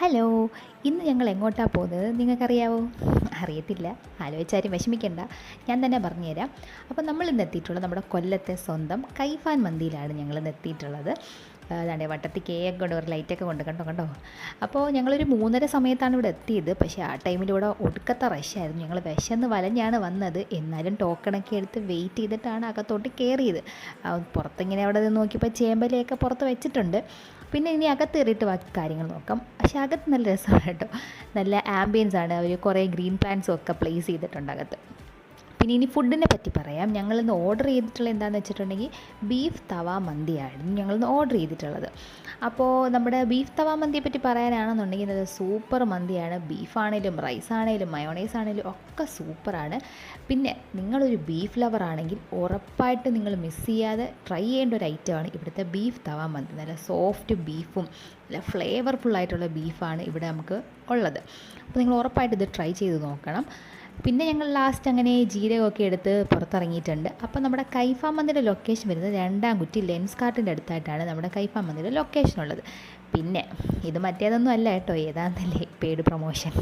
Hello, ഇന്ന് ഞങ്ങൾ എങ്ങോട്ടാണ് പോകുന്നത് നിങ്ങൾക്കറിയാവോ? അറിയത്തില്ല, ആലോചിച്ചാരും വിഷമിക്കണ്ട, ഞാൻ തന്നെ പറഞ്ഞുതരാം. അപ്പോൾ നമ്മളിന്ന് എത്തിയിട്ടുള്ളത് നമ്മുടെ കൊല്ലത്തെ സ്വന്തം കൈഫാൻ മന്തിയിലാണ് ഞങ്ങളിന്ന് എത്തിയിട്ടുള്ളത്. അതാണ്ട് വട്ടത്തിൽ കേക്ക് കൊണ്ട് ഒരു ലൈറ്റൊക്കെ കൊണ്ട് കണ്ടോ കണ്ടോ. അപ്പോൾ ഞങ്ങളൊരു 3:30 സമയത്താണ് ഇവിടെ എത്തിയത്. പക്ഷേ ആ ടൈമിൽ ഇവിടെ ഒടുക്കത്തെ റഷായിരുന്നു. ഞങ്ങൾ വിശന്ന് വലഞ്ഞാണ് വന്നത്. എന്നാലും ടോക്കണൊക്കെ എടുത്ത് വെയിറ്റ് ചെയ്തിട്ടാണ് അകത്തോട്ട് കയറിയത്. പുറത്തിങ്ങനെ അവിടെ നിന്ന് നോക്കിയപ്പോൾ ചേമ്പലയൊക്കെ പുറത്ത് വെച്ചിട്ടുണ്ട്. പിന്നെ ഇനി അകത്ത് കയറിയിട്ട് ബാക്കി കാര്യങ്ങൾ നോക്കാം. പക്ഷേ അകത്ത് നല്ല രസമാണ് കേട്ടോ. നല്ല ആംബിയൻസ് ആണ്. അവർ കുറേ ഗ്രീൻ പ്ലാന്റ്സും ഒക്കെ പ്ലേസ് ചെയ്തിട്ടുണ്ട് അകത്ത്. പിന്നെ ഇനി ഫുഡിനെ പറ്റി പറയാം. ഞങ്ങളിന്ന് ഓർഡർ ചെയ്തിട്ടുള്ളത് എന്താണെന്ന് വെച്ചിട്ടുണ്ടെങ്കിൽ ബീഫ് തവ മന്തിയായിരുന്നു ഞങ്ങളിന്ന് ഓർഡർ ചെയ്തിട്ടുള്ളത്. അപ്പോൾ നമ്മുടെ ബീഫ് തവ മന്തിയെ പറ്റി പറയാനാണെന്നുണ്ടെങ്കിൽ അത് സൂപ്പർ മന്തിയാണ്. ബീഫാണേലും റൈസാണേലും മയോണൈസ് ആണേലും ഒക്കെ സൂപ്പറാണ്. പിന്നെ നിങ്ങളൊരു ബീഫ് ലവർ ആണെങ്കിൽ ഉറപ്പായിട്ട് നിങ്ങൾ മിസ് ചെയ്യാതെ ട്രൈ ചെയ്യേണ്ട ഒരു ഐറ്റമാണ് ഇവിടുത്തെ ബീഫ് തവ മന്തി. നല്ല സോഫ്റ്റ് ബീഫും നല്ല ഫ്ലേവർഫുള്ളായിട്ടുള്ള ബീഫാണ് ഇവിടെ നമുക്ക് ഉള്ളത്. അപ്പോൾ നിങ്ങൾ ഉറപ്പായിട്ട് ഇത് ട്രൈ ചെയ്ത് നോക്കണം. പിന്നെ ഞങ്ങൾ ലാസ്റ്റ് അങ്ങനെ ജീരകമൊക്കെ എടുത്ത് പുറത്തിറങ്ങിയിട്ടുണ്ട്. അപ്പോൾ നമ്മുടെ കൈഫാ മന്തിയുടെ ലൊക്കേഷൻ വരുന്നത് 2-കുറ്റി ലെൻസ് കാർട്ടിൻ്റെ അടുത്തായിട്ടാണ് നമ്മുടെ കൈഫാ മന്തിയുടെ ലൊക്കേഷൻ ഉള്ളത്. പിന്നെ ഇത് മറ്റേതൊന്നും അല്ല കേട്ടോ, ഏതാണെന്നല്ലേ പെയ്ഡ് പ്രൊമോഷൻ.